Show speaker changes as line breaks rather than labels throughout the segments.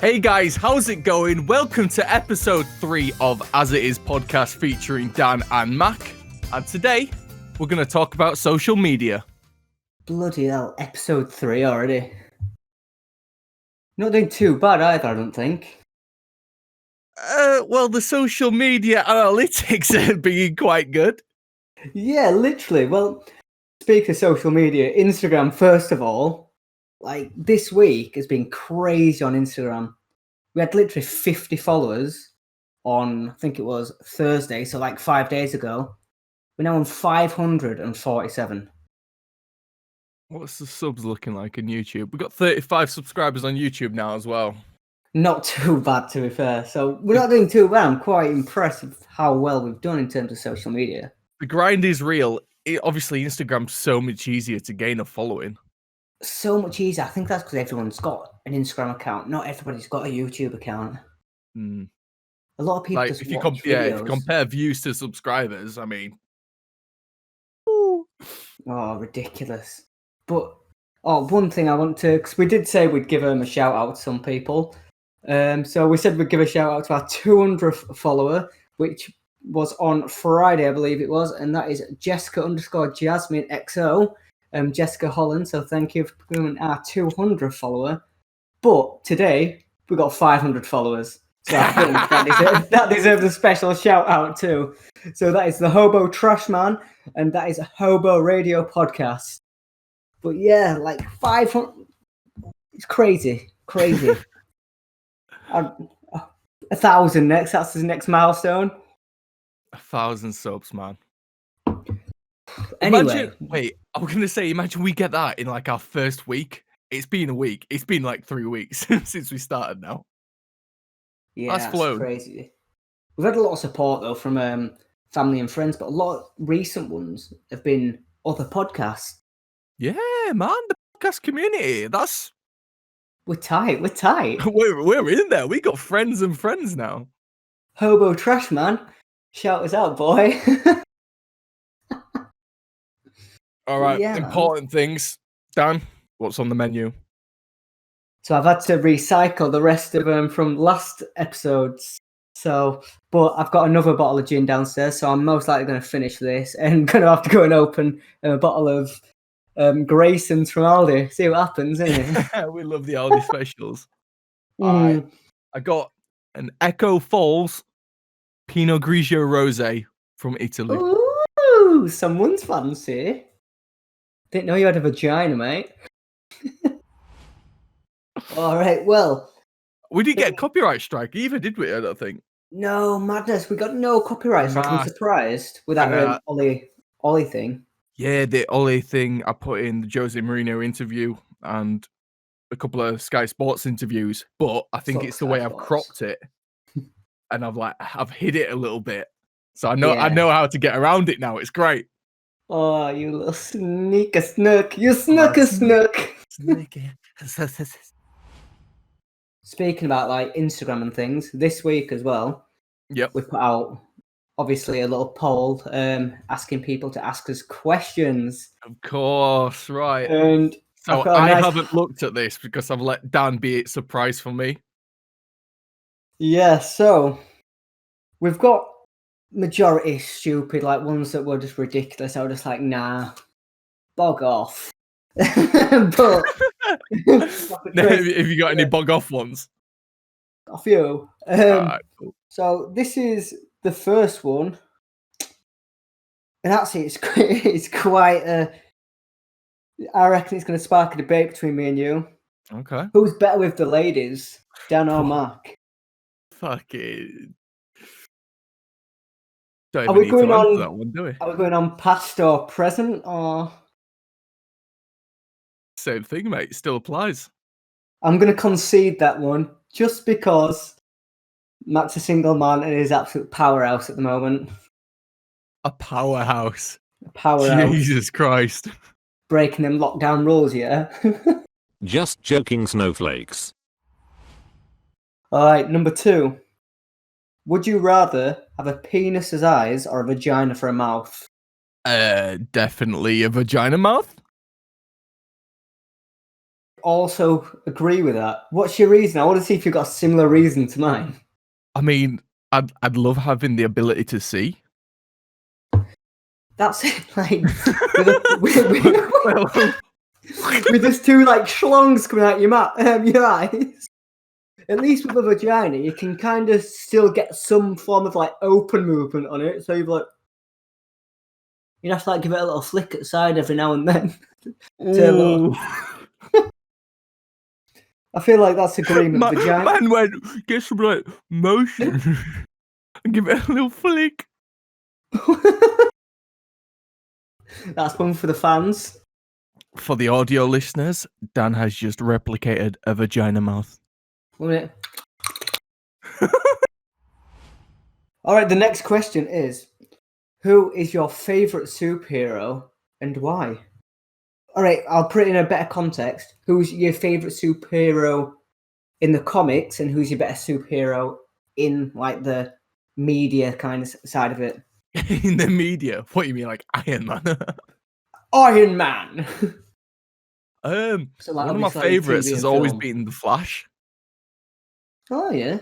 Hey guys, how's it going? Welcome to episode 3 of As It Is podcast featuring Dan and Mac. And today, we're going to talk about social media.
Bloody hell, episode 3 already. Not doing too bad either, I don't think.
Well, the social media analytics are being quite good.
Yeah, literally. Well, speaking of social media, Instagram, first of all, like this week has been crazy on Instagram. We had literally 50 followers on, I think it was Thursday, so like 5 days ago. We're now on 547.
What's the subs looking like on YouTube? We've got 35 subscribers on YouTube now as well.
Not too bad, to be fair. So we're not doing too bad. I'm quite impressed with how well we've done in terms of social media.
The grind is real. Obviously, Instagram's so much easier to gain a following.
So much easier. I think that's because everyone's got an Instagram account. Not everybody's got a YouTube account.
Mm.
A lot of people
Like,
just
if you
watch videos.
if you compare views to subscribers, I mean...
Oh, ridiculous. But, one thing I want to... Because we did say we'd give them a shout-out to some people. So we said we'd give a shout-out to our 200th follower, which was on Friday, I believe it was. And that is Jessica_Jasmine_XO. Jessica Holland, so thank you for becoming our 200th follower. But today, we got 500 followers. So I think that deserves a special shout out too. So that is the Hobo Trash Man, and that is a Hobo Radio Podcast. But yeah, like 500, it's crazy. 1,000 next, that's the next milestone.
1,000 subs, man.
Anyway.
Imagine we get that in like our first week. It's been a week. It's been like 3 weeks since we started now.
Yeah, that's crazy. We've had a lot of support though from family and friends, but a lot of recent ones have been other podcasts.
Yeah, man, the podcast community.
We're tight.
We're in there. We got friends and friends now.
Hobo Trash Man, shout us out, boy.
All right, yeah, important things. Dan, what's on the menu?
So I've had to recycle the rest of them from last episodes. So, but I've got another bottle of gin downstairs, so I'm most likely going to finish this and going to have to go and open a bottle of Grayson's from Aldi. See what happens, innit?
We love the Aldi specials. All right, I got an Echo Falls Pinot Grigio Rosé from Italy.
Ooh, someone's fancy. Didn't know you had a vagina, mate. All right, well.
We didn't get a copyright strike either, did we? I don't think.
No, madness. We got no copyright strike. I'm surprised with that Ollie thing.
Yeah, the Ollie thing. I put in the Jose Mourinho interview and a couple of Sky Sports interviews, but I think it's the way I've cropped it. And I've hid it a little bit. So I know how to get around it now. It's great.
Oh, you little sneaker snook. You snook a snook. Speaking about like Instagram and things, this week as well,
we
put out obviously a little poll asking people to ask us questions.
Of course, right.
And
so I haven't looked at this because I've let Dan be it surprise for me.
Yeah, so we've got majority stupid, like ones that were just ridiculous. I was just like, nah, bog off. But
have you got any bog off ones?
A few.
Right, cool.
So this is the first one, and actually it's quite I reckon it's going to spark a debate between me and you.
Okay.
Who's better with the ladies, Dan or Mark?
Fucking.
Are we going on
that one, do we?
Are we going on past or present or?
Same thing, mate. Still applies.
I'm going to concede that one just because Matt's a single man and is absolute powerhouse at the moment.
A powerhouse.
Jesus
Christ.
Breaking them lockdown rules, yeah?
Just joking, snowflakes.
All right, number 2. Would you rather have a penis as eyes or a vagina for a mouth?
Definitely a vagina mouth.
also agree with that. What's your reason? I want to see if you've got a similar reason to mine.
I mean, I'd love having the ability to see.
That's it. Like with just two like schlongs coming out your eyes. At least with a vagina, you can kind of still get some form of like open movement on it. So you'd have to like give it a little flick at the side every now and then. I feel like that's agreement. Vagina.
Man went, get some like motion and give it a little flick.
That's one for the fans.
For the audio listeners, Dan has just replicated a vagina mouth.
1 minute. All right, the next question is, who is your favourite superhero and why? All right, I'll put it in a better context. Who's your favourite superhero in the comics and who's your better superhero in like the media kind of side of it?
In the media? What do you mean, like Iron Man?
Iron Man!
So like, one of my favourites has always been The Flash.
Oh, yeah.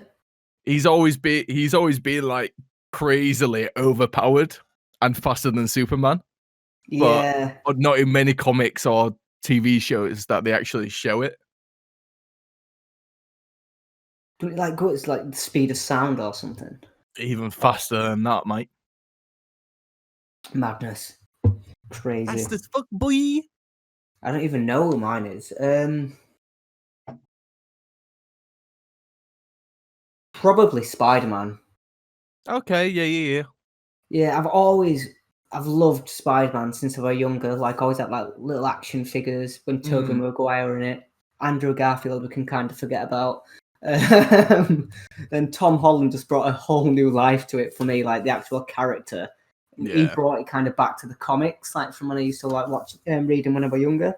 He's always been like crazily overpowered and faster than Superman.
Yeah.
But not in many comics or TV shows that they actually show it.
Don't it like go it's like the speed of sound or something?
Even faster than that, mate.
Madness. Crazy.
Fast as fuck, boy.
I don't even know who mine is. Probably Spider-Man.
Okay, yeah.
Yeah, I've loved Spider-Man since I was younger. Like, always had like little action figures when Tobey Maguire in it. Andrew Garfield we can kind of forget about. Then Tom Holland just brought a whole new life to it for me, like the actual character.
Yeah.
He brought it kind of back to the comics, like from when I used to like watch read them when I was younger.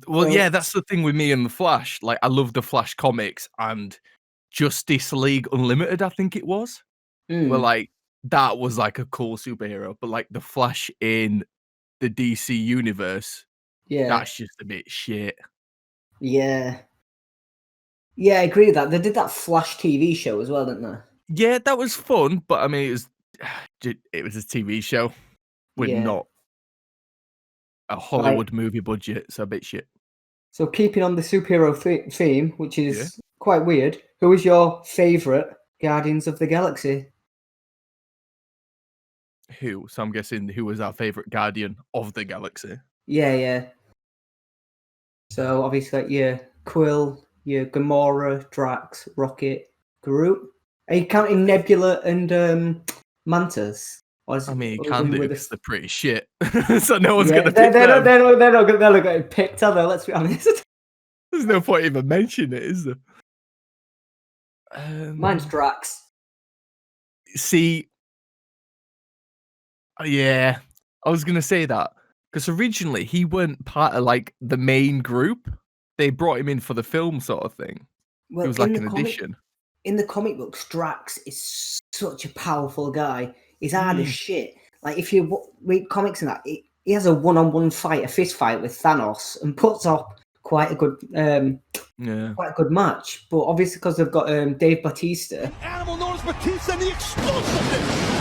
Well, yeah, that's the thing with me and the Flash. Like, I love the Flash comics and Justice League Unlimited, I think it was. Where like that was like a cool superhero, but like the Flash in the DC universe, that's just a bit shit.
Yeah, I agree with that. They did that Flash TV show as well, didn't they?
Yeah, that was fun, but I mean, it was a TV show with not a Hollywood movie budget, so a bit shit.
So keeping on the superhero theme, which is quite weird, who is your favourite Guardians of the Galaxy?
Who? So I'm guessing who was our favourite Guardian of the Galaxy?
Yeah. So obviously like your Quill, your Gamora, Drax, Rocket, Groot. Are you counting Nebula and Mantis?
I mean, you can do because they're pretty shit. So no one's gonna pick them.
They're not getting picked, are they? Let's be honest.
There's no point even mentioning it, is there?
Mine's Drax.
See, yeah, I was gonna say that because originally he weren't part of like the main group. They brought him in for the film sort of thing.
Well,
it was like an addition.
In the comic books, Drax is such a powerful guy. He's hard as shit. Like if you read comics and that, he has a one-on-one fight, a fist fight with Thanos, and puts up quite a good, quite a good match. But obviously, because they've got Dave Bautista,
animal known as Batista and the explosiveness.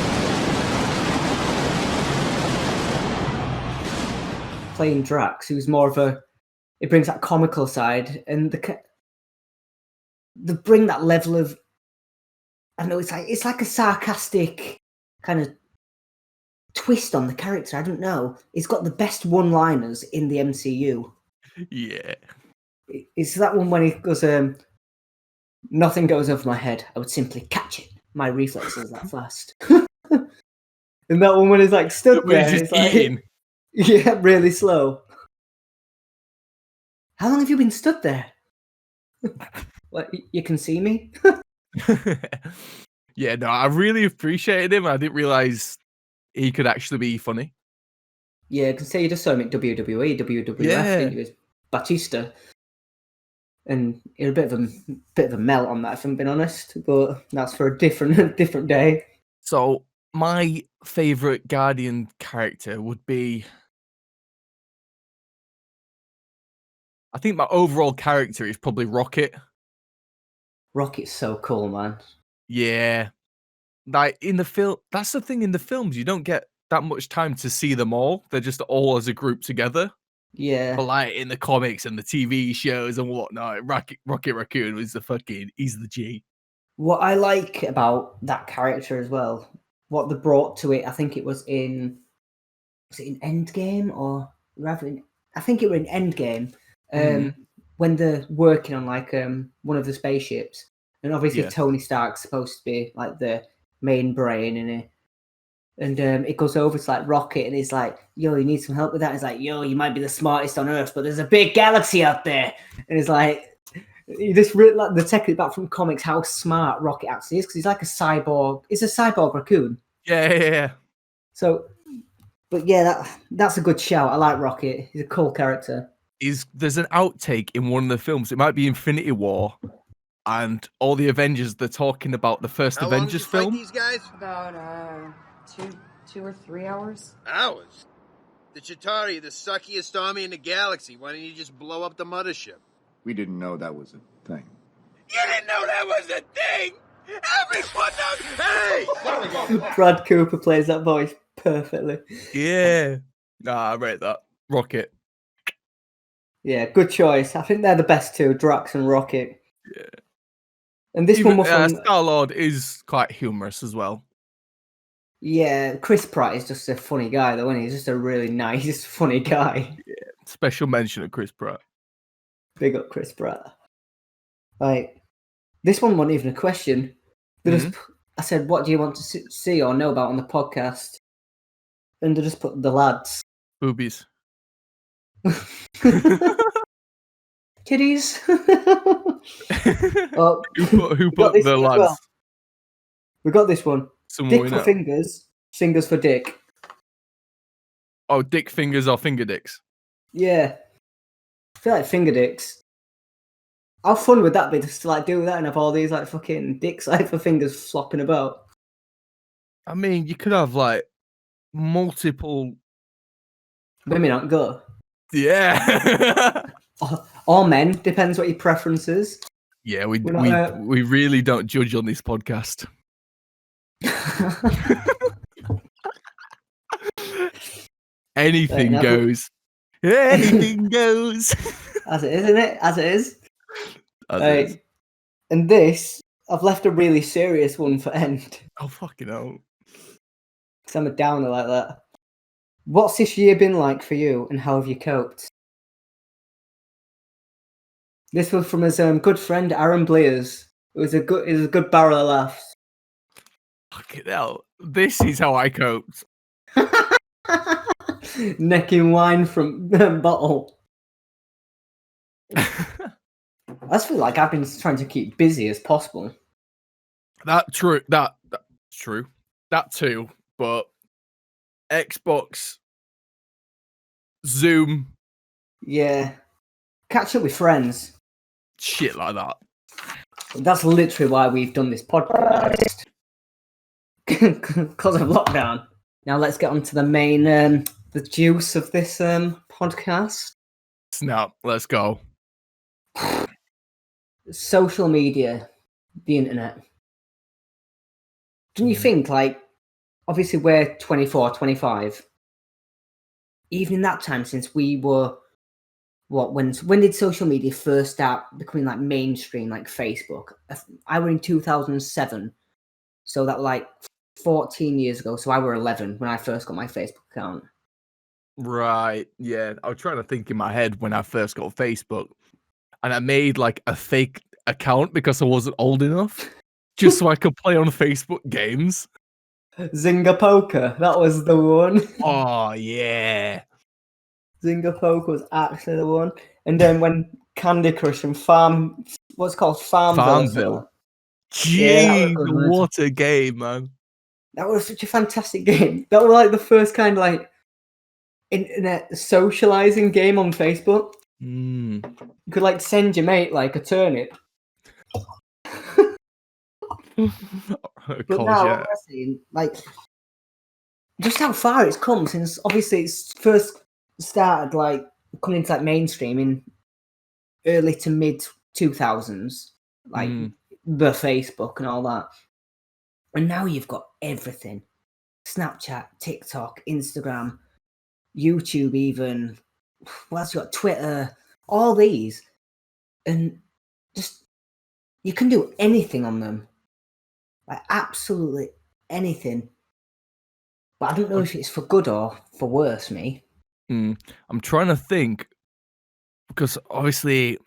Playing Drax, who's more of it brings that comical side, and they bring that level of, I don't know, it's like a sarcastic kind of twist on the character. I don't know. He's got the best one-liners in the MCU.
Yeah.
It's that one when he goes, nothing goes over my head. I would simply catch it. My reflexes that fast. And that one when he's like stood there.
He's just eating.
Yeah, really slow. How long have you been stood there? Like, you can see me?
Yeah, no, I really appreciated him. I didn't realize he could actually be funny.
Yeah, I can say you just saw him at WWE, WWF, didn't you? Batista. And it was a bit of a melt on that, if I'm being honest. But that's for a different day.
So my favourite Guardian character would be, I think my overall character is probably Rocket.
Rocket's so cool, man.
Yeah. Like in the film, that's the thing in the films, you don't get that much time to see them all. They're just all as a group together.
Yeah.
But like in the comics and the TV shows and whatnot, Rocket Raccoon was he's the G.
What I like about that character as well, what they brought to it, I think it was in Endgame or rather I think it was in Endgame. When they're working on like one of the spaceships, and obviously
Yeah.
Tony Stark's supposed to be like the main brain in it. And it goes over to like Rocket, and he's like, "Yo, you need some help with that?" He's like, "Yo, you might be the smartest on Earth, but there's a big galaxy out there." And it's like, you just really like the taking it back from comics how smart Rocket actually is, because he's like a cyborg. He's a cyborg raccoon.
Yeah.
So, but yeah, that's a good shout. I like Rocket. He's a cool character.
There's an outtake in one of the films. It might be Infinity War, and all the Avengers. They're talking about the first
How long did
Avengers
you fight
film.
these guys?
About 2 or 3 hours.
Hours? The Chitauri, the suckiest army in the galaxy. Why didn't you just blow up the mothership?
We didn't know that was a thing.
You didn't know that was a thing! Everyone knows! Hey!
Brad Cooper plays that voice perfectly.
Yeah. Nah, I rate that. Rocket.
Yeah, good choice. I think they're the best two, Drax and Rocket.
Yeah.
And this one was from
Star-Lord is quite humorous as well.
Yeah, Chris Pratt is just a funny guy, though, isn't he? He's just a really nice, funny guy.
Yeah. Special mention of Chris Pratt.
Big up Chris Pratt. Like, this one wasn't even a question. I said, what do you want to see or know about on the podcast? And they just put the lads.
Boobies.
Kiddies. Oh,
who put the lads?
Well. We got this one.
Someone
Dick for fingers, fingers for dick.
Oh, dick fingers or finger dicks?
Yeah. I feel like finger dicks. How fun would that be just to like do that and have all these like fucking dicks like for fingers flopping about?
I mean, you could have like multiple.
Women aren't go.
Yeah.
Or men, depends what your preference is.
Yeah, we really don't judge on this podcast. Anything goes. Anything goes.
As it is, isn't it? As it is. And this, I've left a really serious one for end.
Oh, fucking hell.
Because I'm a downer like that. What's this year been like for you, and how have you coped? This was from his good friend Aaron Blears. It was a good barrel of laughs.
Fucking hell. This is how I coped.
Necking wine from bottle. I just feel like I've been trying to keep busy as possible.
That's true. That's true. That too. But Xbox, Zoom.
Yeah. Catch up with friends.
Shit like that.
That's literally why we've done this podcast. Because of lockdown. Now let's get on to the main, the juice of this podcast.
Snap. Let's go.
Social media, the internet. Don't you think, like, obviously we're 24, 25. Even in that time, since we were, when did social media first start becoming, like, mainstream, like Facebook? I were in 2007, so that was, like, 14 years ago, so I were 11 when I first got my Facebook account.
Right, yeah. I was trying to think in my head when I first got Facebook, and I made, like, a fake account because I wasn't old enough, just so I could play on Facebook games.
Zynga Poker, that was the one.
Oh, yeah.
Zynga Poker was actually the one. And then when Candy Crush and Farmville.
Jeez, what a game, man.
That was such a fantastic game. That was like the first kind of like internet socializing game on Facebook. You could like send your mate like a turnip. But now we're seeing like just how far it's come since obviously it's first started like coming into like mainstream in early to mid 2000s, like the Facebook and all that. And now you've got everything. Snapchat, TikTok, Instagram, YouTube even. What else you got? Twitter, all these. And just, you can do anything on them. Like, absolutely anything. But I don't know if it's for good or for worse, me.
I'm trying to think, because obviously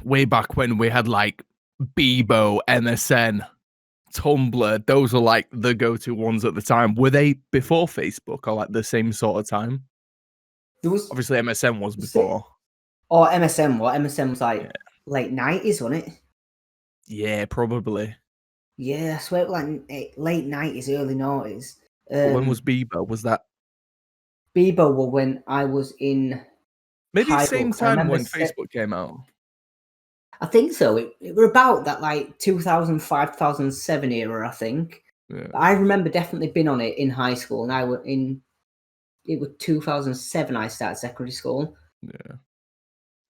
way back when we had like Bebo, MSN, Tumblr, those were like the go-to ones at the time. Were they before Facebook or like the same sort of time?
There was
Obviously MSN was before.
Or MSN, what? MSN was like late 90s, wasn't it?
Yeah, probably.
Yeah, I swear it was like late 90s, early 90s.
But when was Bebo? Was that
Bebo was when I was in
maybe
high
same
school. I
time
remember
when Facebook came out?
I think so. It were about that like 2005, 2007 era, I think.
Yeah.
But I remember definitely being on it in high school, and it was 2007 I started secondary school.
Yeah.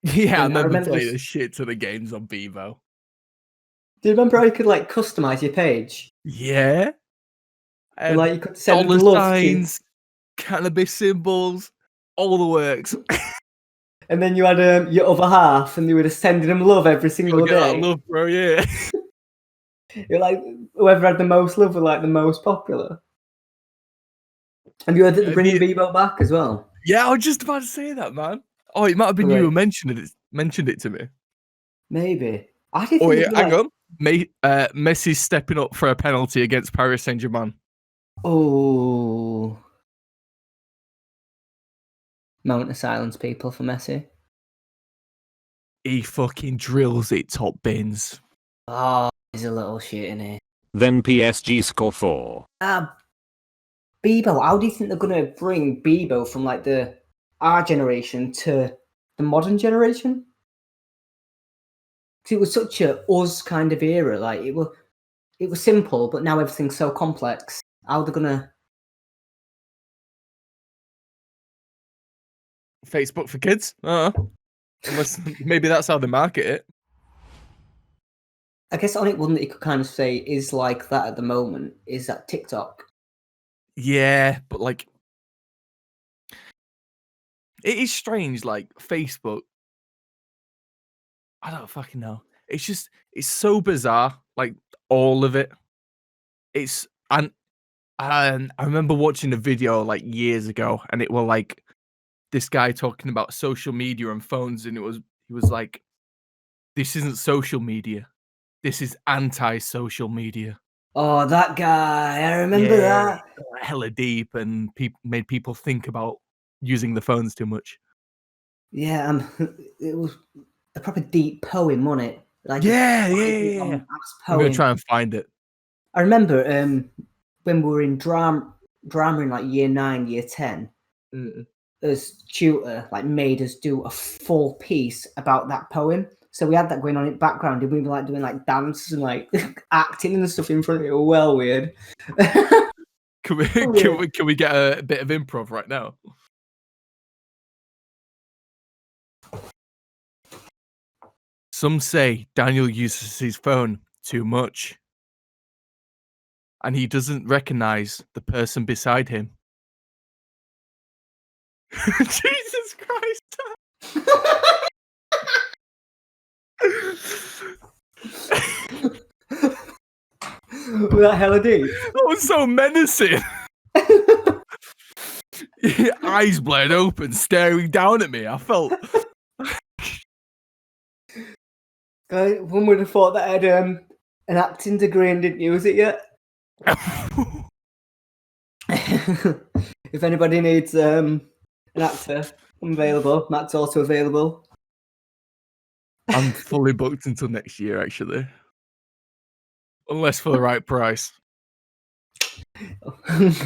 Yeah, I
And
remember playing the shit to the games on Bebo.
Do you remember how you could like customize your page?
Yeah.
And like you could send
dollar
love
signs, cannabis symbols, all the works.
And then you had your other half, and you were just sending them love every single
Get
day.
that love, bro, yeah.
You're like, whoever had the most love was like the most popular. And you had the bringing Bebo back as well.
Yeah, I was just about to say that, man. Oh, it might have been you who mentioned it to me.
Maybe. I didn't
Oh,
think
yeah, hang on. Messi's stepping up for a penalty against Paris Saint-Germain.
Oh. Moment of silence, people, for Messi.
He fucking drills it top bins.
Oh, he's a little shit, isn't he?
Then PSG score 4.
Bebo, how do you think they're going to bring Bebo from like our generation to the modern generation? Because it was such a us kind of era. Like it was simple, but now everything's so complex. How they're gonna
Facebook for kids? Unless maybe that's how they market it.
I guess the only one that you could kind of say is like that at the moment is that TikTok.
Yeah, but like it is strange, like Facebook. I don't fucking know. It's so bizarre, like all of it. And I remember watching a video like years ago, and it was like this guy talking about social media and phones, and he was like, "This isn't social media. This is anti-social media."
Oh, that guy! I remember that.
Hella deep, and made people think about using the phones too much.
Yeah, it was a proper deep poem, wasn't it? Like
Yeah. I'm gonna try and find it.
I remember when we were in drama in like year 9, year 10. As tutor, like made us do a full piece about that poem. So we had that going on in the background, and we were like doing like dances and like acting and stuff in front of it. Well, weird.
Can we get a bit of improv right now? Some say Daniel uses his phone too much, and he doesn't recognize the person beside him. Jesus Christ!
Was that hella deep?
That was so menacing. Eyes blared open, staring down at me. I felt.
One would have thought that I had an acting degree and didn't use it yet. If anybody needs an actor, I'm available. Matt's also available.
I'm fully booked until next year, actually. Unless for the right price.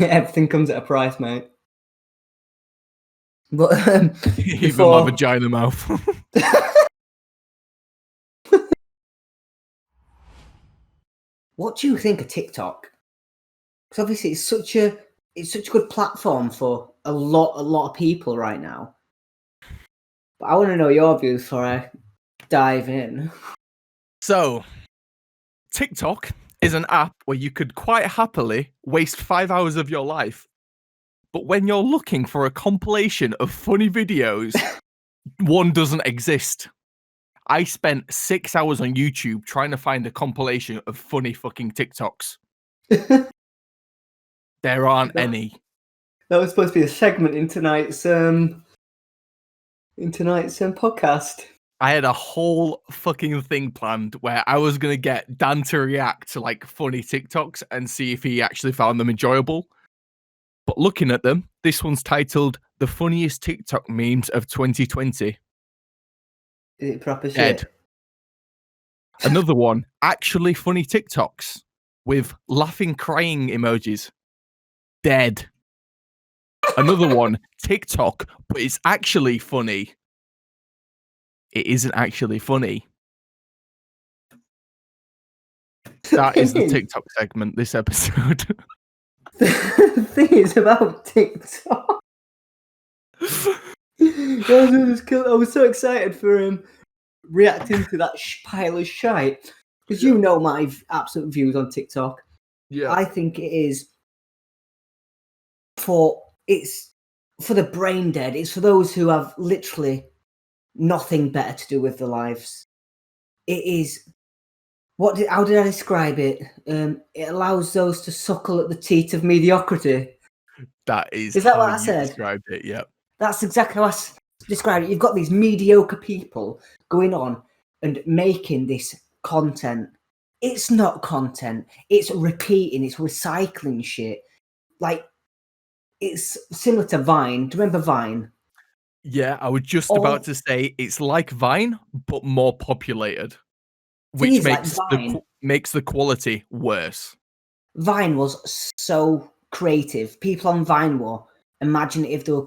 Everything comes at a price, mate. But
even my vagina mouth.
What do you think of TikTok? Because obviously it's such a good platform for a lot of people right now. But I want to know your views before I dive in.
So, TikTok is an app where you could quite happily waste 5 hours of your life. But when you're looking for a compilation of funny videos, one doesn't exist. I spent 6 hours on YouTube trying to find a compilation of funny fucking TikToks. There aren't any.
That was supposed to be a segment in tonight's podcast.
I had a whole fucking thing planned where I was going to get Dan to react to like funny TikToks and see if he actually found them enjoyable. But looking at them, this one's titled The Funniest TikTok Memes of 2020.
Is it proper
Dead.
shit?
Another one, actually funny TikToks with laughing, crying emojis. Dead. Another one, TikTok, but it's actually funny. It isn't actually funny. That is the TikTok segment this episode.
The thing is about TikTok. I was so excited for him reacting to that pile of shite. Because you know my absolute views on TikTok.
Yeah.
I think it is for the brain dead. It's for those who have literally nothing better to do with their lives. It is how did I describe it? It allows those to suckle at the teat of mediocrity.
That is
that
how
what I
you
said?
described it, yeah.
That's exactly how I described it. You've got these mediocre people going on and making this content. It's not content. It's repeating. It's recycling shit. Like, it's similar to Vine. Do you remember Vine?
Yeah, I was just about to say it's like Vine, but more populated, which makes the quality worse.
Vine was so creative. People on Vine were imaginative. They were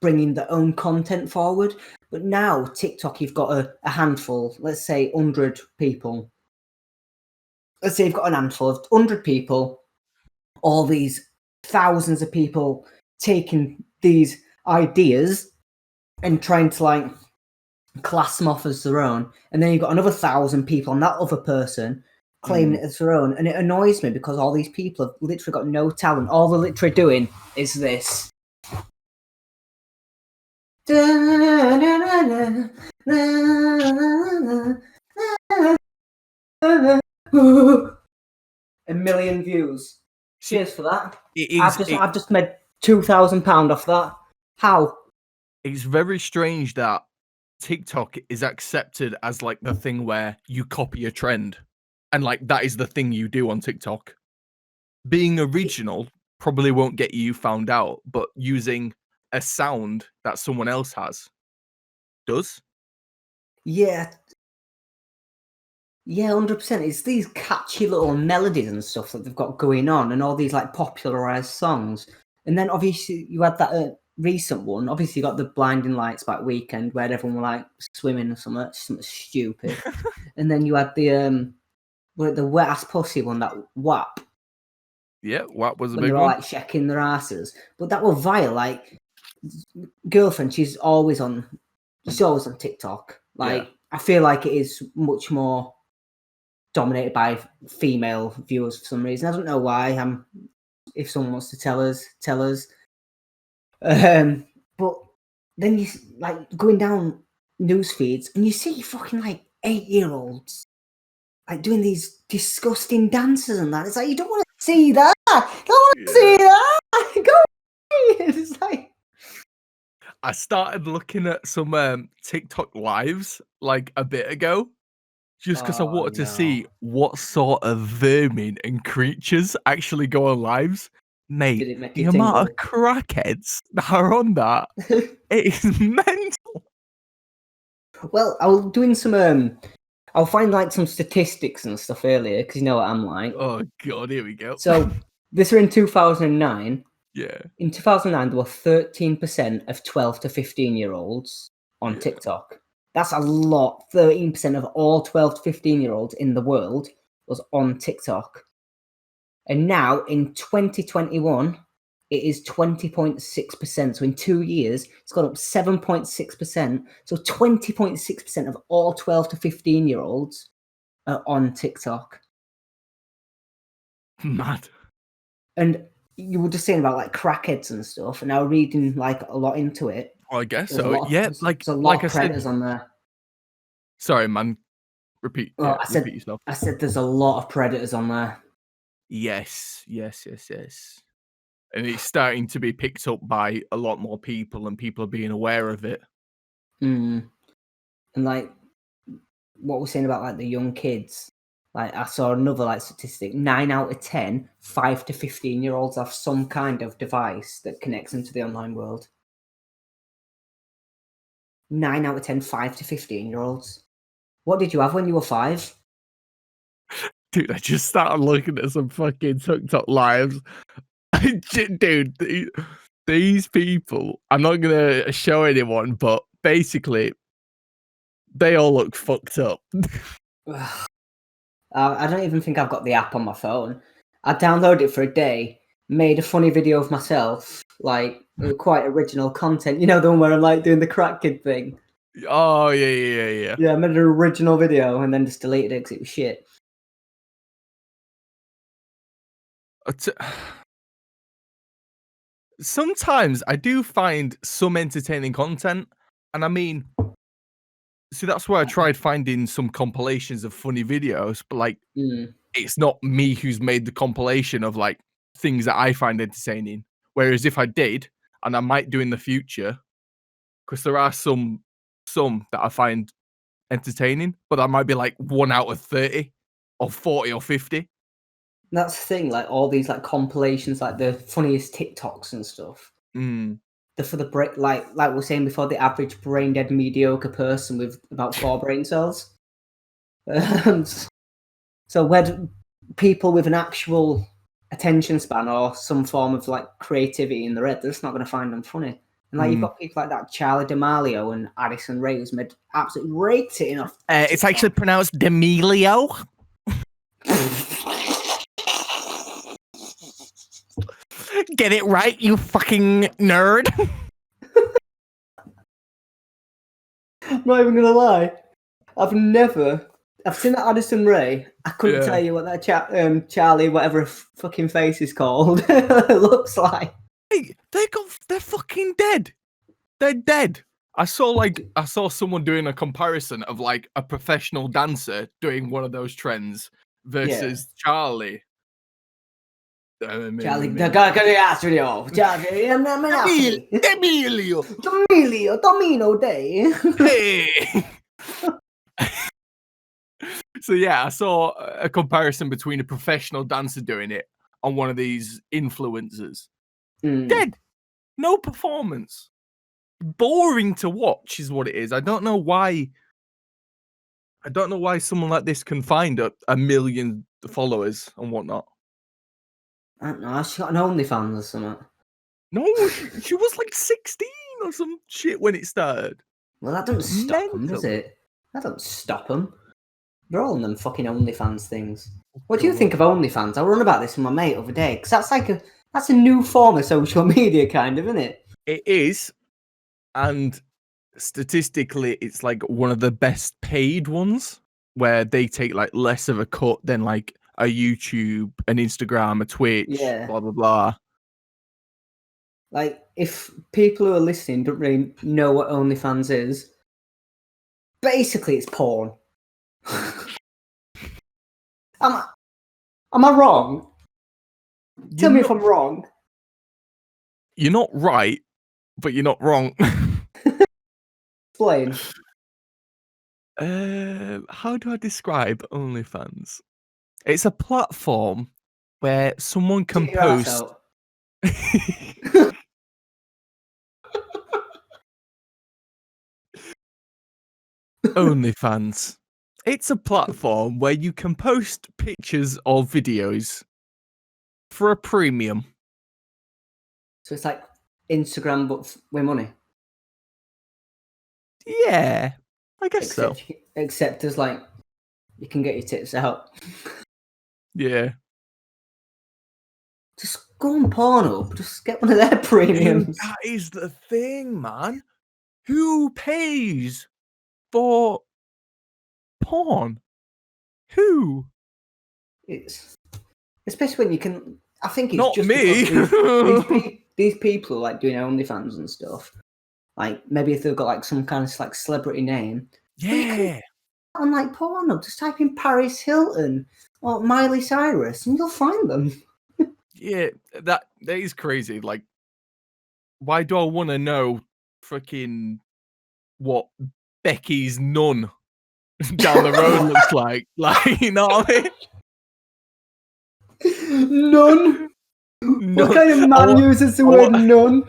bringing their own content forward. But now TikTok, you've got a handful. Let's say 100 people. Let's say you've got an handful of 100 people. All these thousands of people taking these ideas and trying to like class them off as their own, and then you've got another 1,000 people and that other person claiming it as their own, and it annoys me because all these people have literally got no talent. All they're literally doing is this. A million views. Cheers for that. I've just made £2,000 off that. How?
It's very strange that TikTok is accepted as like the thing where you copy a trend, and like that is the thing you do on TikTok. Being original probably won't get you found out, but using a sound that someone else has does.
Yeah, 100%. It's these catchy little melodies and stuff that they've got going on, and all these like popularized songs. And then obviously you had that recent one. Obviously you got the Blinding Lights back weekend where everyone were like swimming or something stupid. And then you had the wet ass pussy one, that WAP.
Yeah, WAP was a
when
big
they're
one.
all like checking their asses. But that was vile. Like, girlfriend, she's always on TikTok. Like, I feel like it is much more dominated by female viewers for some reason. I don't know why. If someone wants to tell us. But then you like going down news feeds and you see fucking like 8-year-olds like doing these disgusting dances and that. It's like, you don't want to see that. Don't want to see that. Go away. It's like,
I started looking at some TikTok lives like a bit ago, just because I wanted to see what sort of vermin and creatures actually go on lives. Mate, the amount of crackheads that are on that, it is mental.
Well, I was doing some I'll find like some statistics and stuff earlier because you know what I'm like.
Oh god, here we go.
So this was in 2009.
Yeah.
In 2009, there were 13% of 12 to 15-year-olds on TikTok. That's a lot. 13% of all 12 to 15-year-olds in the world was on TikTok. And now in 2021, it is 20.6%. So in 2 years, it's gone up 7.6%. So 20.6% of all 12 to 15-year-olds are on TikTok.
Mad.
And you were just saying about like crackheads and stuff, and now reading like a lot into it.
Well, I guess
There's
so. Yeah,
there's
like
a lot
like I
of predators
said.
on there.
Sorry, man. Repeat.
Well,
Yeah, repeat yourself.
I said there's a lot of predators on there.
Yes. And it's starting to be picked up by a lot more people, and people are being aware of it.
And like what we're saying about like the young kids, like I saw another like statistic: 9 out of 10 5 to 15-year-olds have some kind of device that connects them to the online world. 9 out of 10 5 to 15-year-olds. What did you have when you were 5?
Dude, I just started looking at some fucking TikTok lives. Dude, these people, I'm not gonna show anyone, but basically, they all look fucked up.
I don't even think I've got the app on my phone. I downloaded it for a day, made a funny video of myself, like quite original content. You know, the one where I'm like doing the crack kid thing.
Oh yeah.
Yeah, I made an original video and then just deleted it because it was shit.
Sometimes I do find some entertaining content, and I mean, see, that's why I tried finding some compilations of funny videos, but like, it's not me who's made the compilation of like things that I find entertaining. Whereas if I did, and I might do in the future, because there are some that I find entertaining, but that might be like 1 out of 30 or 40 or 50.
That's the thing, like all these like compilations, like the funniest TikToks and stuff. They're for the like we were saying before, the average brain dead mediocre person with about 4 brain cells. So where people with an actual attention span or some form of like creativity in their head, they're just not going to find them funny. And like you've got people like that Charlie D'Amelio and Addison Rae who's made absolutely raked it enough.
It's actually pronounced D'Amelio. Get it right, you fucking nerd.
I'm not even gonna lie. I've seen that Addison Rae. I couldn't tell you what that Charlie, whatever fucking face is called, looks like.
Hey, they're fucking dead. They're dead. I saw someone doing a comparison of like a professional dancer doing one of those trends versus Charlie.
Charlie, the guy can ask video. Charlie,
Emilio.
Domino Day.
Hey. So yeah, I saw a comparison between a professional dancer doing it on one of these influencers. Dead. No performance. Boring to watch is what it is. I don't know why someone like this can find a million followers and whatnot.
I don't know. She got an OnlyFans or something.
No, she was like 16 or some shit when it started.
Well, that doesn't stop them, does it? That doesn't stop them. They're all on them fucking OnlyFans things. What do you think of OnlyFans? I run about this with my mate the other day because that's a new form of social media, kind of, isn't it?
It is, and statistically, it's like one of the best paid ones where they take like less of a cut than like a YouTube, an Instagram, a Twitch, blah blah blah.
Like, if people who are listening don't really know what OnlyFans is, basically it's porn. Am I wrong? Tell me if I'm wrong.
You're not right, but you're not wrong.
Explain.
How do I describe OnlyFans? It's a platform where someone can post. OnlyFans. It's a platform where you can post pictures or videos for a premium.
So it's like Instagram, but with money.
Yeah, I guess so.
Except there's like, you can get your tits out.
Yeah.
Just go on Pornhub. Just get one of their premiums.
That is the thing, man. Who pays for porn? Who?
It's especially when you can. I think it's
Not
just
me.
because these people are like doing OnlyFans and stuff. Like maybe if they've got like some kind of like celebrity name.
Yeah.
On like Pornhub, just type in Paris Hilton or Miley Cyrus, and you'll find them.
Yeah, that is crazy. Like, why do I want to know freaking what Becky's nun down the road looks like? Like, you know what I mean?
None. What kind of man uses the word none?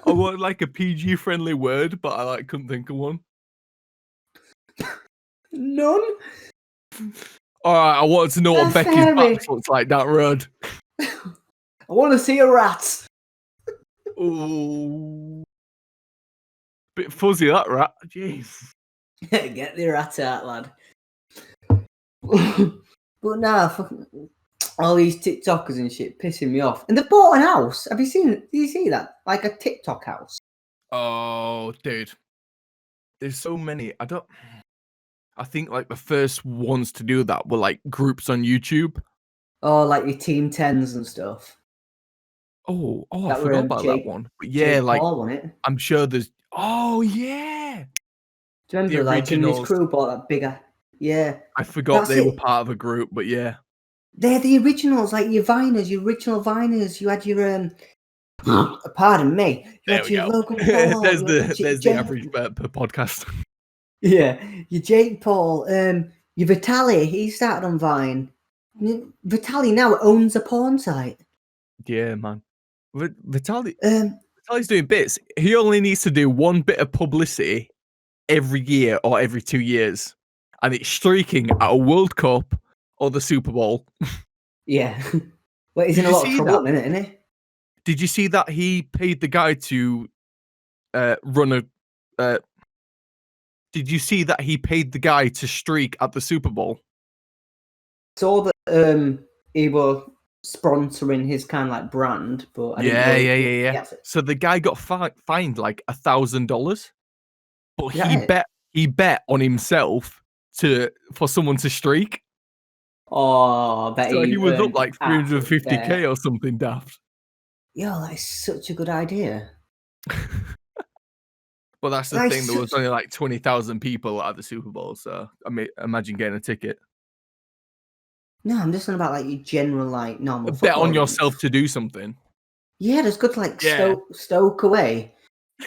I want like a PG friendly word, but I like couldn't think of one.
None.
All right, I wanted to know what Becky's
fairy.
back looks like down the road.
I want to see a rat.
Ooh, bit fuzzy that rat. Jeez.
Get the rat out, lad. But nah, fucking all these TikTokers and shit pissing me off. And they bought an house. Have you seen it? Do you see that? Like a TikTok house.
Oh, dude. There's so many. I think like the first ones to do that were like groups on YouTube.
Oh, like your Team 10s and stuff.
Oh, I
That were,
forgot about
Jake-
that one. But yeah,
Jake
like
Paul, wasn't it?
I'm sure there's. Oh yeah,
Do you remember
the
like him and his
originals.
crew bought that bigger? Yeah.
I forgot
That's
they were
it.
part of a group, but yeah.
They're the originals, like your Viners, your original Viners. You had your pardon me. You
There
had
we
your
go.
Logan Paul.
there's
you had
the
Jake-
average per podcast.
Yeah, your Jake Paul. Your Vitaly. He started on Vine. Vitaly now owns a porn site.
Yeah, man. Vitaly's
Um,
doing bits. He only needs to do one bit of publicity every year or every 2 years, and it's streaking at a World Cup or the Super Bowl.
yeah. Well, he's
Did
in a
you
lot of
see
trouble
that?
at the minute, isn't he?
Did you see that he paid the guy to run a? Did you see that he paid the guy to streak at the Super Bowl?
Saw that he was sponsoring his kind of like brand, but I didn't know
Yeah.
gets it.
So the guy got fined like $1,000, but
Is that
he bet on himself for someone to streak.
Oh, I bet
So he was up
earned
like
absolute
350k
fare.
or something daft.
Yo, that is such a good idea.
Well, that's the
That
thing.
is
There was
such-
only like 20,000 people at the Super Bowl, so I mean, imagine getting a ticket.
No, I'm just on about like your general like normal
Bet
football
on
games.
yourself to do something.
Yeah, there's good like
Yeah.
stoke away.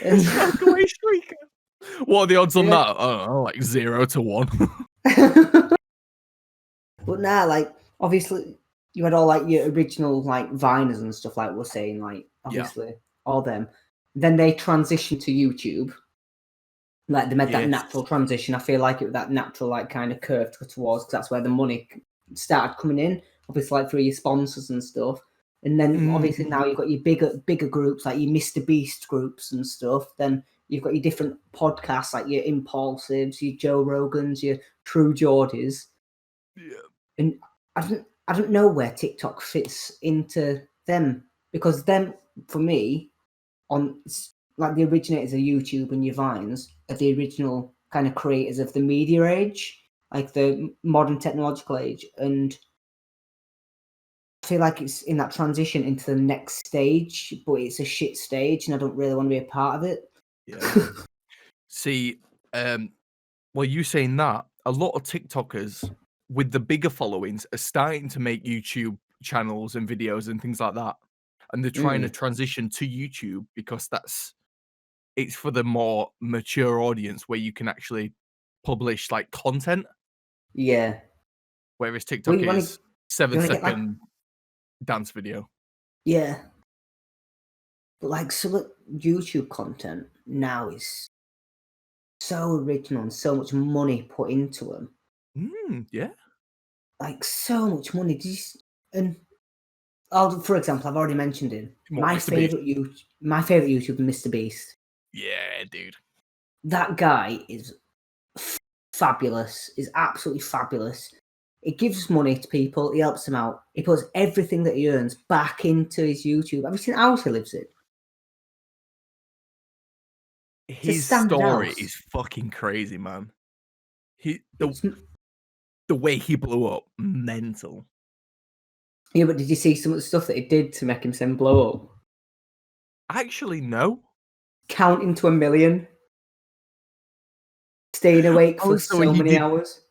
And-
Stoke away streaker. What are the odds on
Yeah.
that? I don't know, like 0 to 1.
But now, like obviously, you had all like your original like Viners and stuff like we're saying, like obviously all them. Then they transitioned to YouTube. Like they made that
Yes.
natural transition. I feel like it was that natural like kind of curve towards because that's where the money started coming in. Obviously, like through your sponsors and stuff. And then obviously now you've got your bigger groups like your Mr. Beast groups and stuff. Then you've got your different podcasts like your Impulsives, your Joe Rogans, your True Geordies.
Yeah.
And I don't know where TikTok fits into them because them for me like the originators of YouTube and your Vines are the original kind of creators of the media age, like the modern technological age, and I feel like it's in that transition into the next stage, but it's a shit stage, and I don't really want to be a part of it.
Yeah. See, well, you saying that, a lot of TikTokers with the bigger followings are starting to make YouTube channels and videos and things like that. And they're trying to transition to YouTube because it's for the more mature audience where you can actually publish like content.
Yeah.
Whereas TikTok
you wanna-
is 7-second
get, like-
dance video.
Yeah. But like some of YouTube content now is so original and so much money put into them.
Yeah.
Like so much money. And for example, I've already mentioned him.
What,
My
Mr. Beast?
favorite YouTuber, Mr. Beast.
Yeah, dude.
That guy is fabulous. Is absolutely fabulous. He gives money to people. He helps them out. He puts everything that he earns back into his YouTube. Have you seen the house he lives in?
His
standard
story
house.
is fucking crazy, man. The
It's-
way he blew up, mental.
Yeah, but did you see some of the stuff that he did to make him blow up?
Actually, no.
Counting to 1 million. Staying awake for
Also,
so
he
many
did-
hours.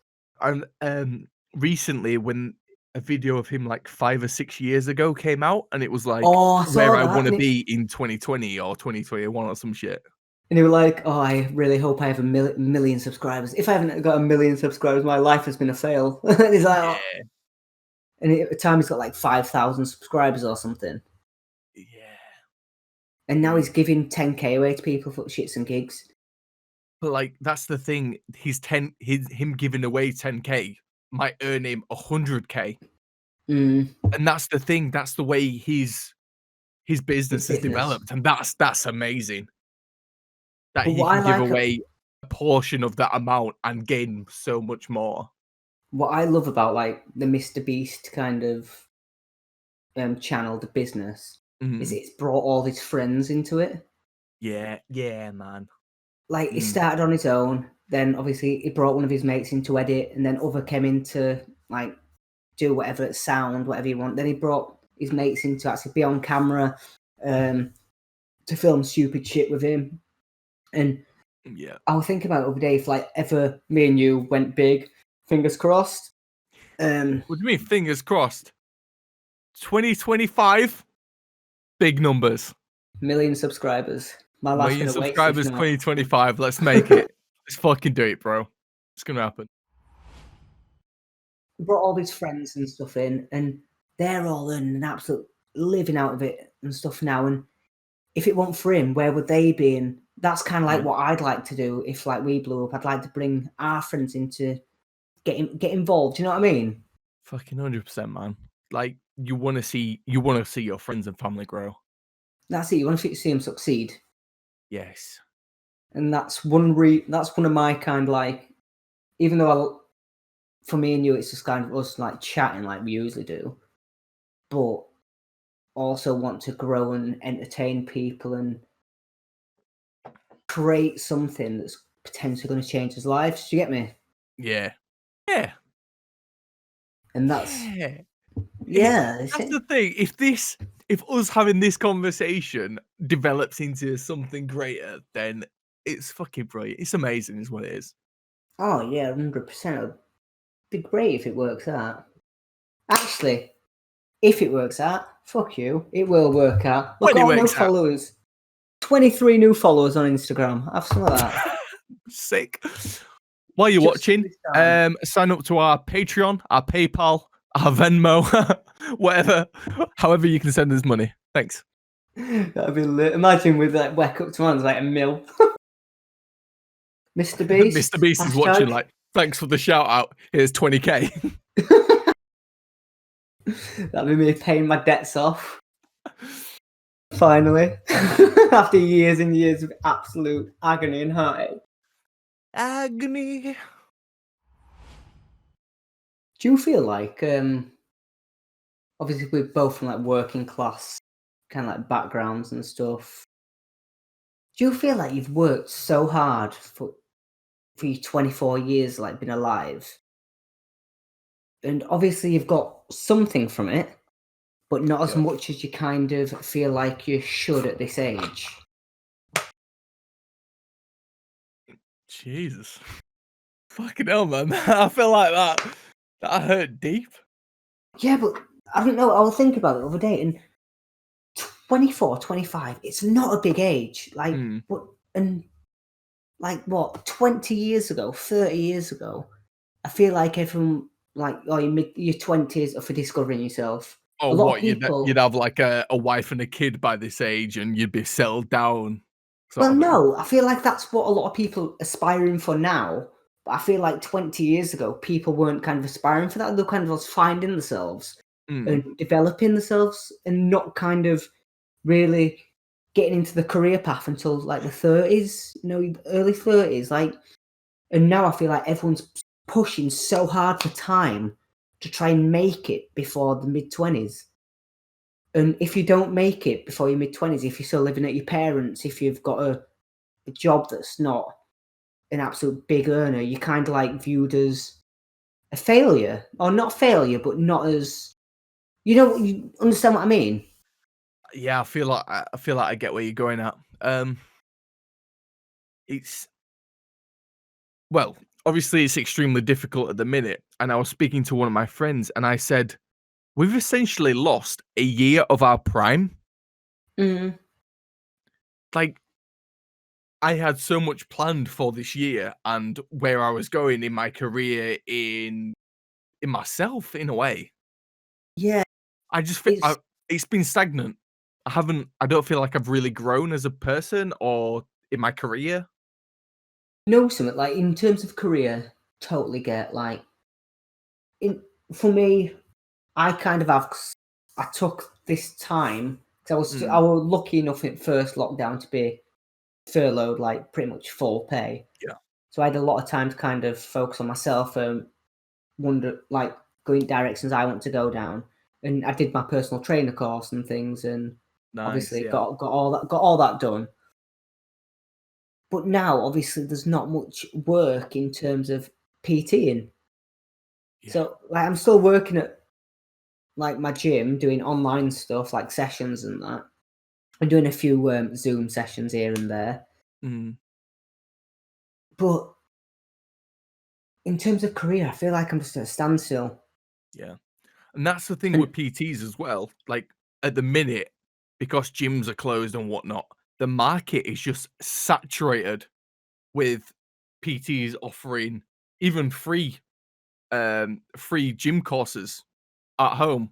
And recently, when a video of him like 5 or 6 years ago came out, and it was like
Oh, I saw
where I
that,
want to
and
be in 2020 or 2021 or some shit.
And he was like, "Oh, I really hope I have a million subscribers. If I haven't got 1 million subscribers, my life has been a fail." And he's like, "Oh."
Yeah,
And at the time, he's got like 5,000 subscribers or something.
yeah.
And now he's giving 10k away to people for shits and gigs.
But like that's the thing. Him giving away 10k might earn him 100k,
Mm,
and that's the thing. That's the way his business has
business.
developed, and that's amazing. That
But
he
what I
can give
like-
away a portion of that amount and gain so much more.
What I love about like the Mr. Beast kind of channel, the business, is
Mhm.
it's brought all his friends into it.
Yeah, man.
Like he started on his own, then obviously he brought one of his mates in to edit, and then other came in to like do whatever sound, whatever you want. Then he brought his mates in to actually be on camera, to film stupid shit with him. And
Yeah.
I was thinking about it the other day, if like ever me and you went big, fingers crossed.
What do you mean? Fingers crossed. 2025, big numbers.
Million subscribers. My life's
Million
gonna waste
subscribers,
if not.
2025. Let's make it. Let's fucking do it, bro. It's gonna happen.
He brought all his friends and stuff in, and they're all earning an absolute living out of it and stuff now. And if it weren't for him, where would they be? And that's kind of like what I'd like to do if like we blew up. I'd like to bring our friends in to get involved. Do you know what I mean?
Fucking 100%, man. Like you want to see your friends and family grow.
That's it. You want to see him succeed,
Yes.
and that's one of my kind of like. Even though for me and you, it's just kind of us like chatting like we usually do, but also want to grow and entertain people and create something that's potentially going to change his lives. Do you get me?
Yeah. Yeah.
And that's
Yeah.
it's
That's
it.
the thing. If us having this conversation develops into something greater, then it's fucking brilliant. It's amazing, is what it is.
Oh yeah, 100%. It'd be great if it works out. Actually, if it works out, fuck you. It will work out. Look,
When it
got no
works out.
followers. 23 new followers on Instagram. Have some of that.
Sick. While you're
Just
watching,
this time.
sign up to our Patreon, our PayPal, our Venmo, whatever, however you can send us money. Thanks.
That'd be lit. Imagine with like whack up to hands like a mil. Mr. Beast.
Mr. Beast is watching. Like, thanks for the shout out. Here's 20k.
That'd be me paying my debts off. Finally, after years and years of absolute agony and heartache.
Agony.
Do you feel like, obviously we're both from like working class kind of like backgrounds and stuff. Do you feel like you've worked so hard for your 24 years, like been alive, and obviously you've got something from it, but not as much as you kind of feel like you should at this age?
Jesus. Fucking hell, man. I feel like that hurt deep.
Yeah, but I don't know. I was thinking about it the other day, and 24, 25, it's not a big age. Like, and like what, 20 years ago, 30 years ago, I feel like everyone, like, oh, your 20s are for discovering yourself.
Oh,
a lot
what?
of people,
You'd have like a wife and a kid by this age, and you'd be settled down.
well, no, I feel like that's what a lot of people aspiring for now. But I feel like 20 years ago, people weren't kind of aspiring for that. They were kind of just finding themselves and developing themselves, and not kind of really getting into the career path until like the 30s, early 30s. Like, and now I feel like everyone's pushing so hard for time to try and make it before the mid-20s. And if you don't make it before your mid-20s, if you're still living at your parents', if you've got a job that's not an absolute big earner, you're kind of like viewed as a failure. Or not failure, but not as... you understand what I mean?
Yeah, I feel like I get where you're going at. It's well, obviously it's extremely difficult at the minute. And I was speaking to one of my friends, and I said, we've essentially lost a year of our prime.
Mm.
Like, I had so much planned for this year and where I was going in my career, in myself, in a way.
Yeah,
I just feel
it's...
it's been stagnant. I don't feel like I've really grown as a person or in my career.
No, something like in terms of career, totally get like for me, I kind of have. I took this time because I was lucky enough in first lockdown to be furloughed, like pretty much full pay.
Yeah.
So I had a lot of time to kind of focus on myself and wonder, like, going directions I want to go down. And I did my personal trainer course and things, and
Nice,
obviously
yeah.
got all that done. But now, obviously, there's not much work in terms of PTing.
Yeah.
So, like, I'm still working at like my gym, doing online stuff like sessions and that. I'm doing a few Zoom sessions here and there.
Mm,
But in terms of career, I feel like I'm just at a standstill.
yeah. And that's the thing
And
with PTs as well. Like, at the minute, because gyms are closed and whatnot, the market is just saturated with PTs offering even free gym courses at home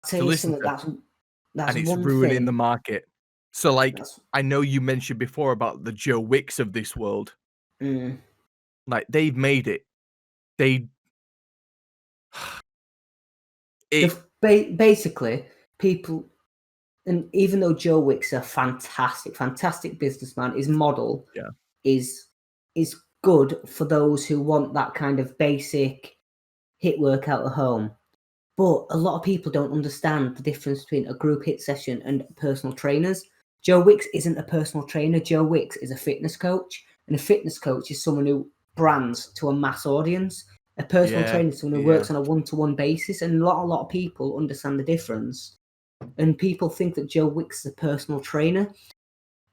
I'll
to
tell you
listen
something,
to,
that's
and it's
one
ruining the
thing.
market. So, like,
That's
I know you mentioned before about the Joe Wicks of this world.
mm,
Like, they've made it. They it
basically people. And even though Joe Wick's a fantastic businessman, his model
Yeah.
is good for those who want that kind of basic hit workout at home. But a lot of people don't understand the difference between a group hit session and personal trainers. Joe Wicks isn't a personal trainer. Joe Wicks is a fitness coach, and a fitness coach is someone who brands to a mass audience. A personal
Yeah,
trainer is someone who
yeah.
works on a one-to-one basis, and a lot of people understand the difference. And people think that Joe Wicks is a personal trainer,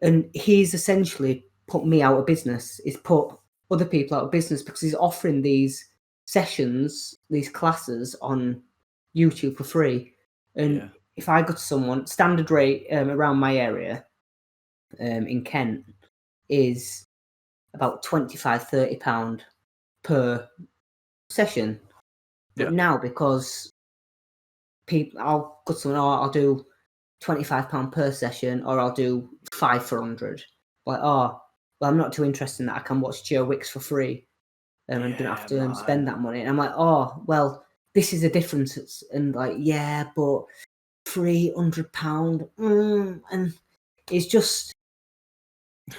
and he's essentially put me out of business. He's put other people out of business because he's offering these sessions, these classes on YouTube for free. And
Yeah.
if I go to someone, standard rate around my area in Kent is about £25-30 per session. But
Yeah.
now, because people, I'll go to someone, oh, I'll do £25 per session, or I'll do 5 for 100. Like, oh, well, I'm not too interested in that. I can watch Joe Wicks for free, and don't have to spend that money. And I'm like, oh, well, this is a difference. And like, yeah, but £300, and it's just,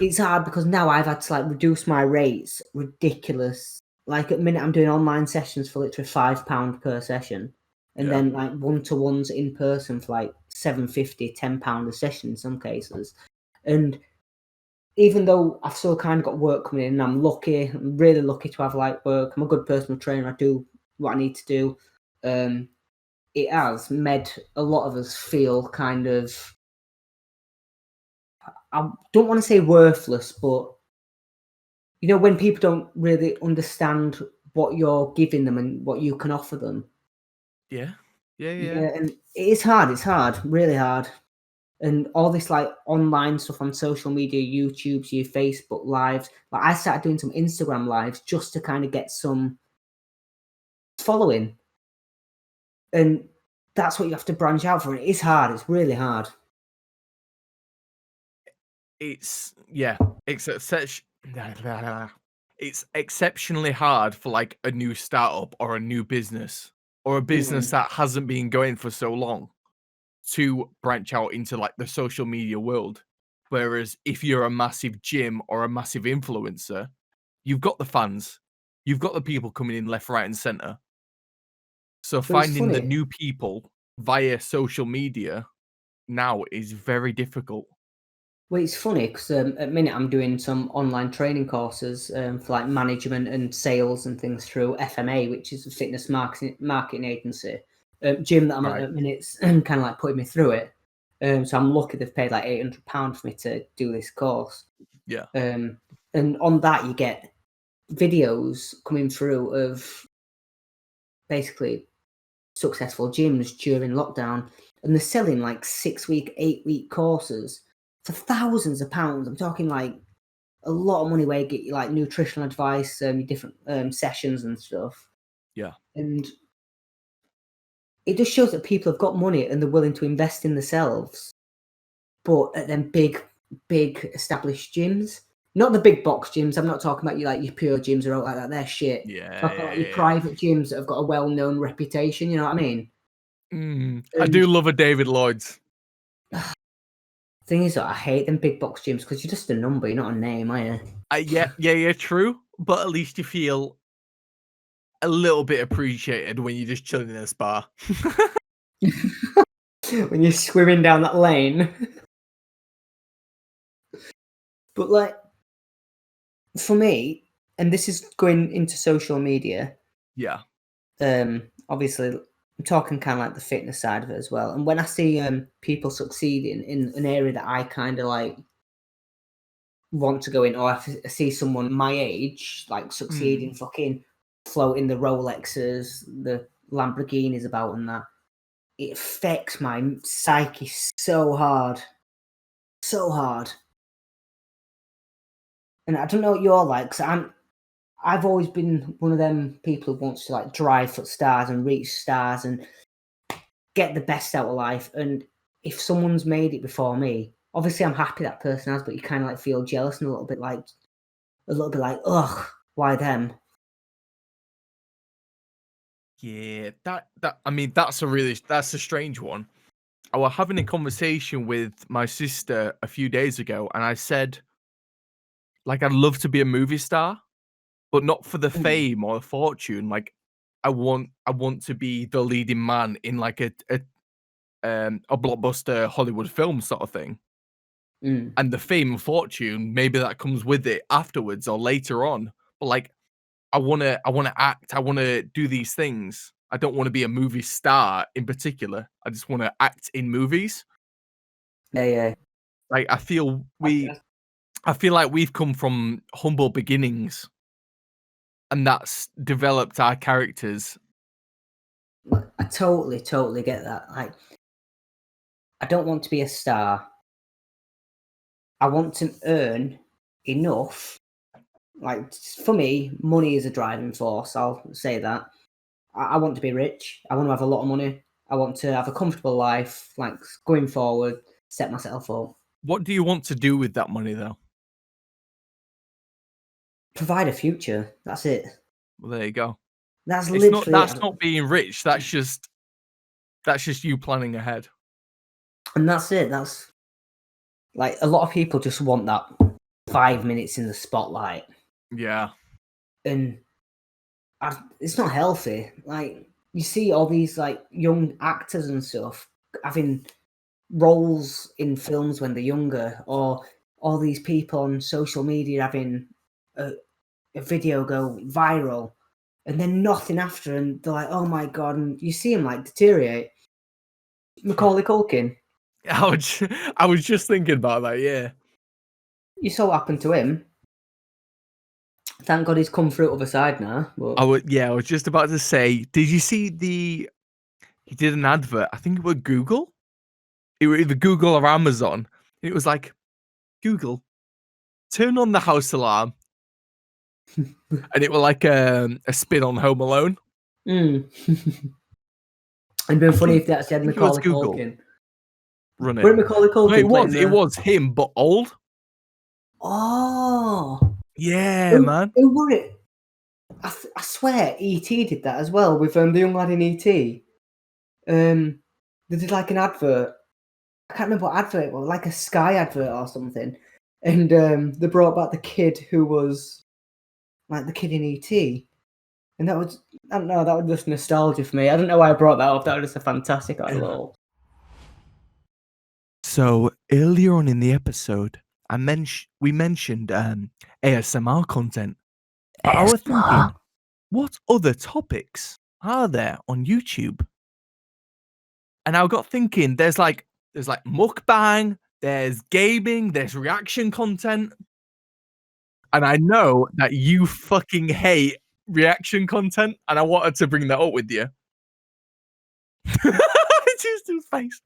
it's hard because now I've had to like reduce my rates ridiculous. Like at the minute, I'm doing online sessions for literally £5 per session, and
Yeah.
then like one-to-ones in person for like £7.50, £10 a session in some cases. And even though I've still kind of got work coming in, and I'm really lucky to have like work. I'm a good personal trainer. I do what I need to do. It has made a lot of us feel kind of, I don't want to say worthless, but you know, when people don't really understand what you're giving them and what you can offer them.
Yeah. Yeah, yeah.
Yeah, and it's hard, really hard. And all this like online stuff on social media, YouTube's, your Facebook lives. Like I started doing some Instagram lives just to kind of get some following. And that's what you have to branch out for. It is hard, it's really hard.
It's it's exceptionally hard for like a new startup or a new business or a business that hasn't been going for so long to branch out into like the social media world. Whereas if you're a massive gym or a massive influencer, you've got the fans, you've got the people coming in left, right, and center. So
But it's
finding the
funny.
new people via social media now is very difficult.
Well, it's funny because at the minute I'm doing some online training courses for like management and sales and things through FMA, which is a fitness marketing agency. Gym that I'm at the minute's kind of like putting me through it. So I'm lucky they've paid like £800 for me to do this course.
Yeah.
And on that you get videos coming through of basically successful gyms during lockdown, and they're selling like 6-week, 8-week courses for thousands of pounds. I'm talking like a lot of money where you get like nutritional advice, different sessions and stuff.
Yeah.
And it just shows that people have got money and they're willing to invest in themselves, but at them big established gyms. Not the big box gyms. I'm not talking about your pure gyms or all like that. They're shit.
Yeah.
I'm talking about your private gyms that have got a well-known reputation. You know what I mean?
I do love a David Lloyd's.
Thing is, I hate them big box gyms because you're just a number. You're not a name, are you?
Yeah, true. But at least you feel a little bit appreciated when you're just chilling in a spa.
When you're swimming down that lane. But like, for me, and this is going into social media.
Yeah.
Obviously, I'm talking kind of like the fitness side of it as well. And when I see people succeeding in an area that I kind of like want to go in, or I see someone my age like succeeding, fucking floating the Rolexes, the Lamborghinis about, and that, it affects my psyche so hard. And I don't know what you're like, because I've always been one of them people who wants to like drive for stars and reach stars and get the best out of life. And if someone's made it before me, obviously I'm happy that person has, but you kind of like feel jealous and a little bit like, ugh, why them?
Yeah, that's a strange one. I was having a conversation with my sister a few days ago, and I said, like, I'd love to be a movie star, but not for the fame or the fortune. Like, I want to be the leading man in like a blockbuster Hollywood film sort of thing. And the fame and fortune, maybe that comes with it afterwards or later on. But like, I wanna act. I wanna do these things. I don't want to be a movie star in particular. I just want to act in movies.
Yeah.
Like, I feel like we've come from humble beginnings, and that's developed our characters.
I totally get that. Like, I don't want to be a star. I want to earn enough. Like, for me, money is a driving force. I'll say that. I want to be rich. I want to have a lot of money. I want to have a comfortable life, like going forward, set myself up.
What do you want to do with that money, though?
Provide a future. That's it.
Well, there you go.
That's literally
that's not being rich. That's just you planning ahead.
And that's it. That's like a lot of people just want that 5 minutes in the spotlight.
Yeah.
And it's not healthy. Like, you see all these like young actors and stuff having roles in films when they're younger, or all these people on social media having a video go viral, and then nothing after, and they're like, oh my god, and you see them like deteriorate. Macaulay Culkin.
I was just thinking about that. Yeah.
You saw what happened to him. Thank God he's come through the other side now. But
I was just about to say, did you see he did an advert, I think it was Google? It was either Google or Amazon. It was like, Google, turn on the house alarm. And it was like a spin on Home Alone.
It'd been funny if that said Macaulay Culkin.
Run it.
Where Macaulay Culkin?
No, it was him, but old.
Oh.
Yeah, man.
Who were it? I swear E.T. did that as well with the young lad in E.T. They did like an advert. I can't remember what advert it was, like a Sky advert or something. And they brought back the kid who was like the kid in E.T. And that was, I don't know, that was just nostalgia for me. I don't know why I brought that up. That was just a fantastic article.
So earlier on in the episode, we mentioned ASMR content. But I was thinking, what other topics are there on YouTube? And I got thinking, there's like mukbang, there's gaming, there's reaction content. And I know that you fucking hate reaction content, and I wanted to bring that up with you. Just his face.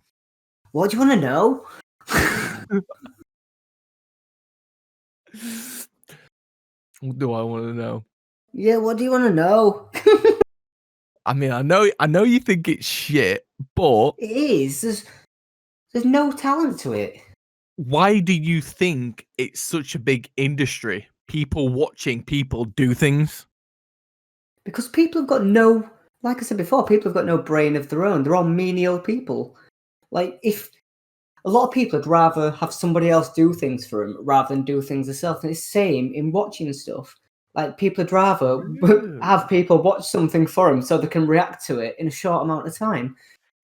What do you want to know?
What do I want to know?
Yeah, what do you want to know?
I mean, I know you think it's shit, but
It is. There's no talent to it.
why do you think it's such a big industry? People watching people do things?
Because people have got no, like I said before, people have got no brain of their own. They're all menial people. Like, if a lot of people would rather have somebody else do things for them rather than do things themselves. And it's the same in watching stuff. Like, people would rather have people watch something for them so they can react to it in a short amount of time.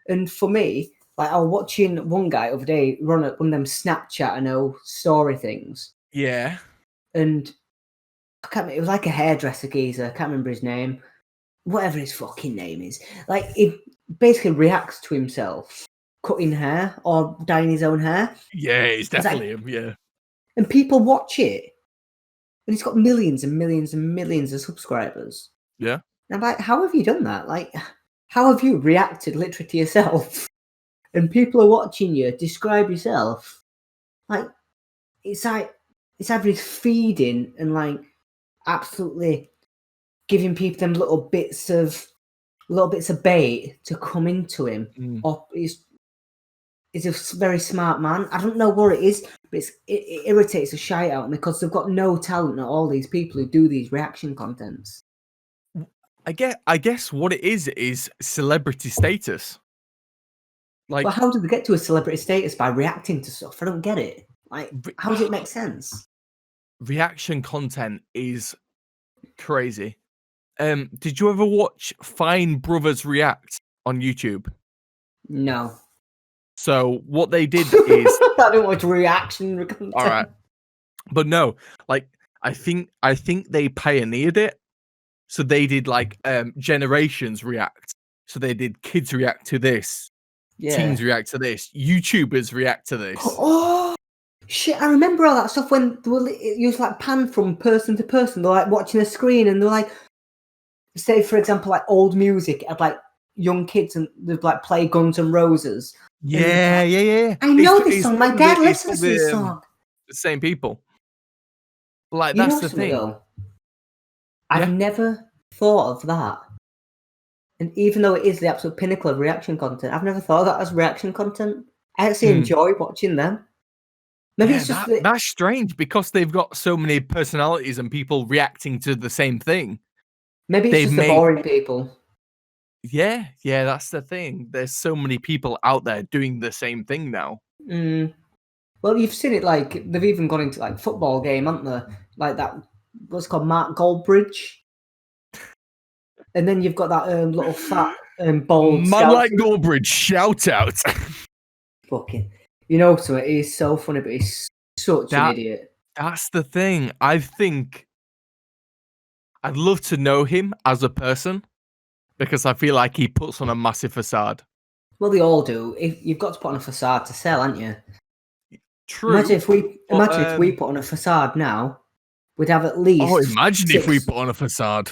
And for me, like, I was watching one guy the other day run one of them Snapchat story things.
Yeah.
And I can't remember, it was like a hairdresser geezer. I can't remember his name. Whatever his fucking name is. Like, he basically reacts to himself cutting hair or dyeing his own hair.
Yeah, it's definitely him, yeah.
And people watch it. And he's got millions and millions and millions of subscribers.
Yeah.
And I'm like, how have you done that? Like, how have you reacted literally to yourself? And people are watching you describe yourself. Like, it's either he's feeding and like absolutely giving people them little bits of bait to come into him, or he's a very smart man. I don't know what it is, but it irritates the shite out of me because they've got no talent at all. These people who do these reaction contents.
I guess what it is celebrity status. Like,
but how do they get to a celebrity status by reacting to stuff? I don't get it. Like, how does it make sense?
Reaction content is crazy. Did you ever watch Fine Brothers React on YouTube?
No.
So what they did is
I don't watch reaction content.
all right, but no, like I think they pioneered it. So they did like generations react. So they did kids react to this, teens react to this, YouTubers react to this.
Oh shit! I remember all that stuff when they were, it was like pan from person to person. They're like watching a screen and they're like, say for example, like old music of like young kids and they'd like play Guns N' Roses.
Yeah.
I know this song. My dad listens to this song.
The same people. Like,
You
that's
know
the thing.
Though? I've never thought of that. And even though it is the absolute pinnacle of reaction content, I've never thought of that as reaction content. I actually enjoy watching them. Maybe it's just
that's strange because they've got so many personalities and people reacting to the same thing.
Maybe it's just the boring people.
Yeah, that's the thing. There's so many people out there doing the same thing now.
Well, you've seen it, like, they've even gone into, like, football game, haven't they? Like that, what's it called, Mark Goldbridge? And then you've got that little fat, bald...
Man like Goldbridge, shout out!
Fucking... You know, so it is so funny, but he's such an idiot.
That's the thing. I think I'd love to know him as a person because I feel like he puts on a massive facade.
Well, they all do. You've got to put on a facade to sell, haven't you?
True.
Imagine if we put on a facade now, we'd have at least...
Oh, imagine if we put on a facade.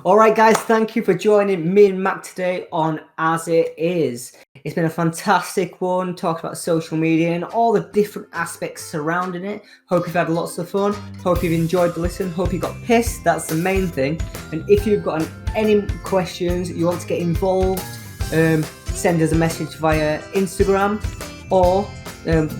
All right, guys, thank you for joining me and Mac today on As It Is. It's been a fantastic one, talking about social media and all the different aspects surrounding it. Hope you've had lots of fun. Hope you've enjoyed the listen. Hope you got pissed. That's the main thing. And if you've got any questions, you want to get involved, send us a message via Instagram or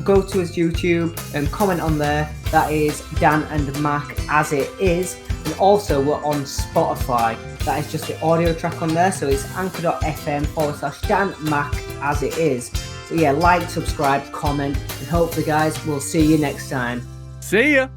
go to us YouTube and comment on there. That is Dan and Mac As It Is. And also we're on Spotify. That is just the audio track on there. So it's anchor.fm/Dan Mac As It Is. So yeah, like, subscribe, comment, and hopefully guys, we'll see you next time.
See ya!